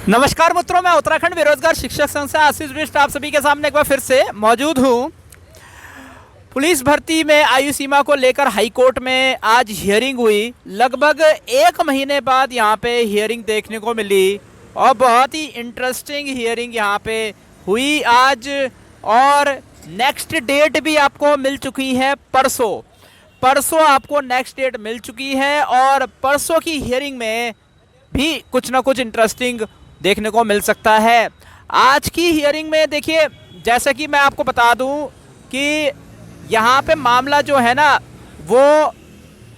नमस्कार मित्रों, मैं उत्तराखंड बेरोजगार शिक्षक संघ से आशीष बिष्ट आप सभी के सामने एक बार फिर से मौजूद हूँ। पुलिस भर्ती में आयु सीमा को लेकर हाई कोर्ट में आज हियरिंग हुई। लगभग 1 महीने बाद यहाँ पे हियरिंग देखने को मिली और बहुत ही इंटरेस्टिंग हियरिंग यहाँ पे हुई आज। और नेक्स्ट डेट भी आपको मिल चुकी है परसों आपको नेक्स्ट डेट मिल चुकी है और परसों की हियरिंग में भी कुछ ना कुछ इंटरेस्टिंग देखने को मिल सकता है। आज की हियरिंग में देखिए, जैसा कि मैं आपको बता दूं कि यहाँ पे मामला जो है ना वो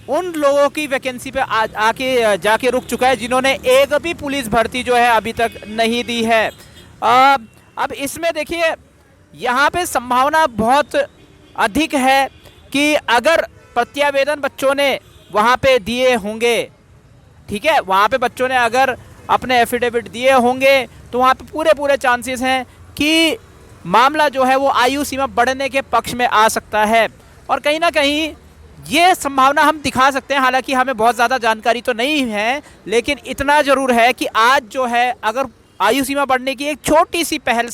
उन लोगों की वैकेंसी पे आके जाके रुक चुका है जिन्होंने एक भी पुलिस भर्ती जो है अभी तक नहीं दी है। अब इसमें देखिए, यहाँ पे संभावना बहुत अधिक है कि अगर प्रत्यावेदन बच्चों ने वहाँ पे दिए होंगे, ठीक है, वहाँ पे बच्चों ने अगर अपने एफिडेविट दिए होंगे तो वहाँ पे पूरे चांसेस हैं कि मामला जो है वो आयु सीमा बढ़ने के पक्ष में आ सकता है। और कहीं ना कहीं ये संभावना हम दिखा सकते हैं। हालांकि हमें बहुत ज़्यादा जानकारी तो नहीं है, लेकिन इतना ज़रूर है कि आज जो है अगर आयु सीमा बढ़ने की एक छोटी सी पहल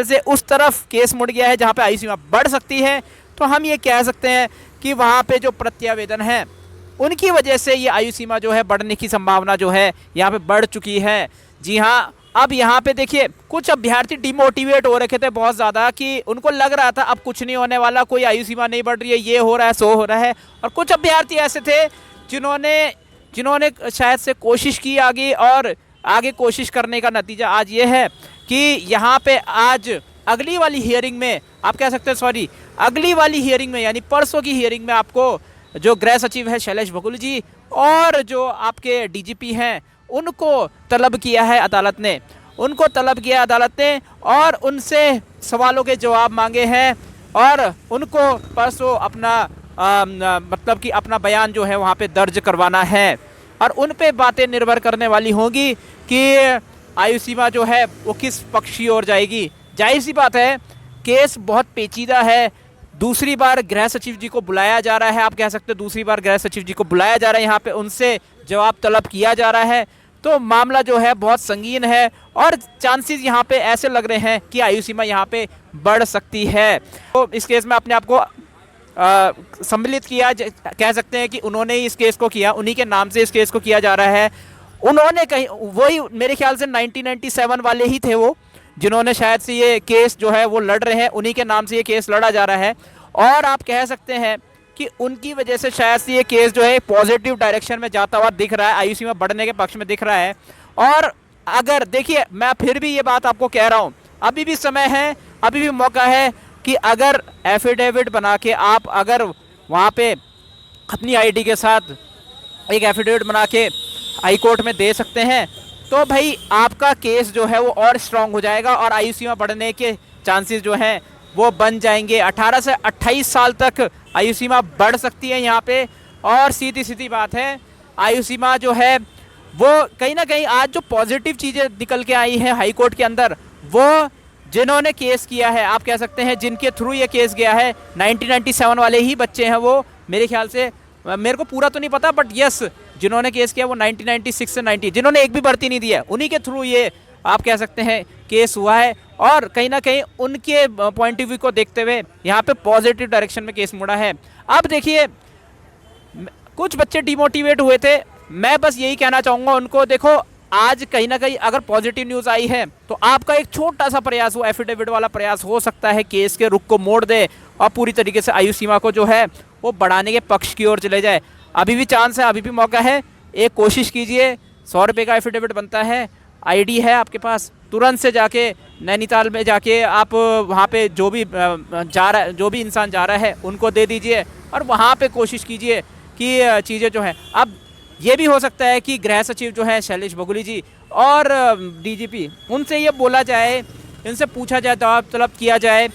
से उस तरफ केस मुड़ गया है जहाँ पे आयु सीमा बढ़ सकती है, तो हम ये कह सकते हैं कि वहाँ पे जो प्रत्यावेदन है उनकी वजह से ये आयु सीमा जो है बढ़ने की संभावना जो है यहाँ पे बढ़ चुकी है। जी हाँ, अब यहाँ पे देखिए, कुछ अभ्यर्थी डिमोटिवेट हो रखे थे बहुत ज़्यादा कि उनको लग रहा था अब कुछ नहीं होने वाला, कोई आयु सीमा नहीं बढ़ रही है, ये हो रहा है सो हो रहा है। और कुछ अभ्यर्थी ऐसे थे जिन्होंने शायद से कोशिश की आगे, और आगे कोशिश करने का नतीजा आज ये है कि यहाँ पे आज अगली वाली हियरिंग में आप कह सकते हैं, अगली वाली हियरिंग में यानी परसों की हियरिंग में आपको जो गृह सचिव है शैलेश बघेल जी और जो आपके डीजीपी हैं उनको तलब किया है अदालत ने और उनसे सवालों के जवाब मांगे हैं और उनको परसों अपना मतलब कि अपना बयान जो है वहाँ पे दर्ज करवाना है। और उन पे बातें निर्भर करने वाली होंगी कि आयु सीमा जो है वो किस पक्ष की ओर जाएगी। जाहिर सी बात है, केस बहुत पेचीदा है। दूसरी बार गृह सचिव जी को बुलाया जा रहा है, आप कह सकते हैं दूसरी बार गृह सचिव जी को बुलाया जा रहा है, यहाँ पे उनसे जवाब तलब किया जा रहा है। तो मामला जो है बहुत संगीन है और चांसेस यहाँ पे ऐसे लग रहे हैं कि आयु सीमा यहाँ पे बढ़ सकती है। तो इस केस में अपने आप को सम्मिलित किया, कह सकते हैं कि उन्होंने इस केस को किया, उन्हीं के नाम से इस केस को किया जा रहा है। उन्होंने कहीं वही मेरे ख्याल से 1997 वाले ही थे वो, जिन्होंने शायद से ये केस जो है वो लड़ रहे हैं, उन्हीं के नाम से ये केस लड़ा जा रहा है। और आप कह सकते हैं कि उनकी वजह से शायद से ये केस जो है पॉजिटिव डायरेक्शन में जाता हुआ दिख रहा है, आयु सीमा बढ़ने के पक्ष में दिख रहा है। और अगर देखिए, मैं फिर भी ये बात आपको कह रहा हूँ, अभी भी समय है, अभी भी मौका है कि अगर एफिडेविट बना के आप अगर वहाँ पे अपनी आईडी के साथ एक एफिडेविट बना के हाई कोर्ट में दे सकते हैं, तो भाई आपका केस जो है वो और स्ट्रांग हो जाएगा और आयु सीमा बढ़ने के चांसेस जो हैं वो बन जाएंगे। 18 से 28 साल तक आयु सीमा बढ़ सकती है यहाँ पे। और सीधी बात है, आयु सीमा जो है वो कहीं ना कहीं आज जो पॉजिटिव चीज़ें निकल के आई हैं हाई कोर्ट के अंदर, वो जिन्होंने केस किया है, आप कह सकते हैं जिनके थ्रू ये केस गया है, 1997 वाले ही बच्चे हैं वो, मेरे ख्याल से, मेरे को पूरा तो नहीं पता, बट यस, जिन्होंने केस किया वो 1996 से 90, जिन्होंने एक भी भर्ती नहीं दी है, उन्हीं के थ्रू ये आप कह सकते हैं केस हुआ है। और कहीं ना कहीं उनके पॉइंट ऑफ व्यू को देखते हुए यहाँ पे पॉजिटिव डायरेक्शन में केस मुड़ा है। अब देखिए, कुछ बच्चे डिमोटिवेट हुए थे, मैं बस यही कहना चाहूँगा उनको, देखो आज कहीं ना कहीं अगर पॉजिटिव न्यूज़ आई है तो आपका एक छोटा सा प्रयास, वो एफिडेविट वाला प्रयास हो सकता है केस के रुख को मोड़ दे और पूरी तरीके से आयु सीमा को जो है वो बढ़ाने के पक्ष की ओर चले जाए। अभी भी चांस है, अभी भी मौका है, एक कोशिश कीजिए। 100 रुपये का एफिडेविट बनता है, आईडी है आपके पास, तुरंत से जाके नैनीताल में जाके आप वहाँ पे जो भी इंसान जा रहा है उनको दे दीजिए और वहाँ पे कोशिश कीजिए कि चीज़ें जो हैं, अब ये भी हो सकता है कि गृह सचिव जो है शैलेश बघेल जी और डीजीपी, उनसे ये बोला जाए, इनसे पूछा जाए, जवाब तलब किया जाए।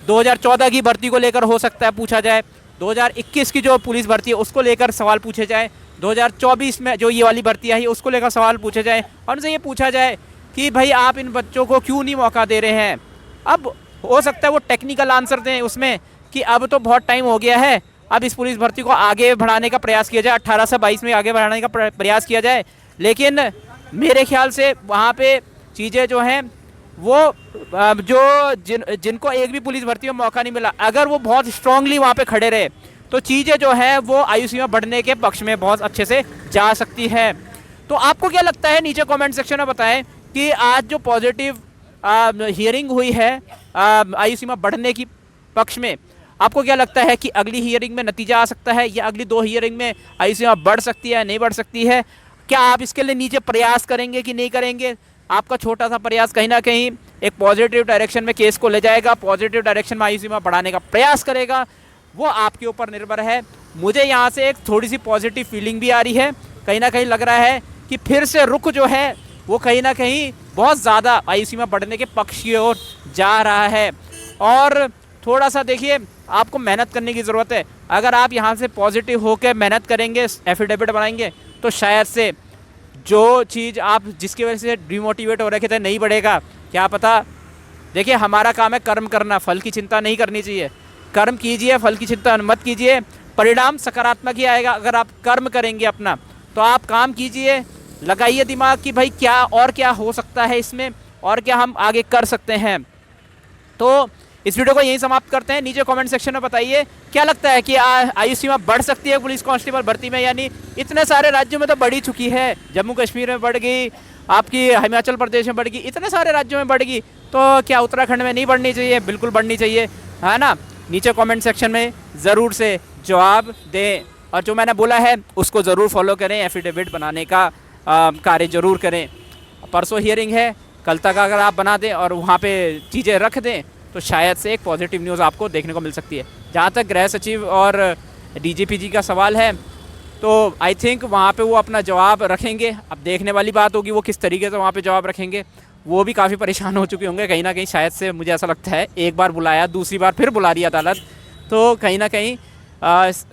2014 की भर्ती को लेकर हो सकता है पूछा जाए, 2021 की जो पुलिस भर्ती है उसको लेकर सवाल पूछे जाए, 2024 में जो ये वाली भर्ती आई है उसको लेकर सवाल पूछे जाए और उनसे ये पूछा जाए कि भाई आप इन बच्चों को क्यों नहीं मौका दे रहे हैं। अब हो सकता है वो टेक्निकल आंसर दें उसमें कि अब तो बहुत टाइम हो गया है, अब इस पुलिस भर्ती को आगे बढ़ाने का प्रयास किया जाए, 18 से 22 में आगे बढ़ाने का प्रयास किया जाए। लेकिन मेरे ख्याल से वहाँ पे चीज़ें जो हैं वो जिनको एक भी पुलिस भर्ती में मौका नहीं मिला, अगर वो बहुत स्ट्रांगली वहाँ पे खड़े रहे तो चीज़ें जो है वो आयु सीमा बढ़ने के पक्ष में बहुत अच्छे से जा सकती है। तो आपको क्या लगता है, नीचे कमेंट सेक्शन में बताएं कि आज जो पॉजिटिव हियरिंग हुई है आयु सीमा बढ़ने की पक्ष में, आपको क्या लगता है कि अगली हियरिंग में नतीजा आ सकता है या अगली 2 हियरिंग में आयु सीमा बढ़ सकती है, नहीं बढ़ सकती है? क्या आप इसके लिए नीचे प्रयास करेंगे कि नहीं करेंगे? आपका छोटा सा प्रयास कहीं ना कहीं एक पॉजिटिव डायरेक्शन में केस को ले जाएगा, पॉजिटिव डायरेक्शन में आयु सीमा बढ़ाने का प्रयास करेगा, वो आपके ऊपर निर्भर है। मुझे यहाँ से एक थोड़ी सी पॉजिटिव फीलिंग भी आ रही है, कहीं ना कहीं लग रहा है कि फिर से रुख जो है वो कहीं ना कहीं बहुत ज़्यादा आयु सीमा बढ़ने के पक्ष की ओर जा रहा है। और थोड़ा सा देखिए, आपको मेहनत करने की ज़रूरत है। अगर आप यहाँ से पॉजिटिव होकर मेहनत करेंगे, एफिडेविट बनाएंगे, तो शायद से जो चीज़ आप जिसकी वजह से डिमोटिवेट हो रखे थे नहीं बढ़ेगा, क्या पता। देखिए, हमारा काम है कर्म करना, फल की चिंता नहीं करनी चाहिए। कर्म कीजिए, फल की चिंता मत कीजिए, परिणाम सकारात्मक ही आएगा। अगर आप कर्म करेंगे अपना, तो आप काम कीजिए, लगाइए दिमाग कि भाई क्या हो सकता है इसमें, और क्या हम आगे कर सकते हैं। तो इस वीडियो को यहीं समाप्त करते हैं। नीचे कमेंट सेक्शन में बताइए क्या लगता है कि आयु सीमा बढ़ सकती है पुलिस कांस्टेबल भर्ती में, यानी इतने सारे राज्यों में तो बढ़ ही चुकी है। जम्मू कश्मीर में बढ़ गई, आपकी हिमाचल प्रदेश में बढ़ गई, इतने सारे राज्यों में बढ़ गई, तो क्या उत्तराखंड में नहीं बढ़नी चाहिए? बिल्कुल बढ़नी चाहिए, है ना। नीचे कमेंट सेक्शन में ज़रूर से जवाब दें, और जो मैंने बोला है उसको ज़रूर फॉलो करें, एफिडेविट बनाने का कार्य ज़रूर करें। परसों हियरिंग है, कल तक अगर आप बना दें और वहाँ पे चीज़ें रख दें तो शायद से एक पॉजिटिव न्यूज़ आपको देखने को मिल सकती है। जहाँ तक गृह सचिव और डीजीपी जी का सवाल है, तो आई थिंक वहाँ पे वो अपना जवाब रखेंगे। अब देखने वाली बात होगी वो किस तरीके से वहाँ पे जवाब रखेंगे। वो भी काफ़ी परेशान हो चुके होंगे कहीं ना कहीं, शायद से मुझे ऐसा लगता है। एक बार बुलाया, दूसरी बार फिर बुला रही अदालत, तो कहीं ना कहीं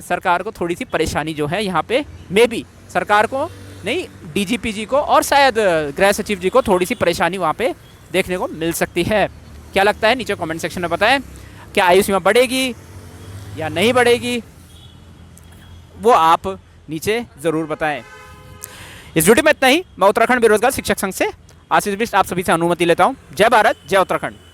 सरकार को थोड़ी सी परेशानी जो है यहाँ पे, मे बी सरकार को नहीं, डीजीपी जी को और शायद गृह सचिव जी को थोड़ी सी परेशानी वहाँ पे देखने को मिल सकती है। क्या लगता है नीचे कमेंट सेक्शन में बताएं, क्या आयु सीमा बढ़ेगी या नहीं बढ़ेगी, वो आप नीचे ज़रूर बताएं। इस वीडियो में इतना ही। मैं उत्तराखंड बेरोजगार शिक्षक संघ से आशीष बिष्ट आप सभी से अनुमति लेता हूँ। जय भारत, जय उत्तराखंड।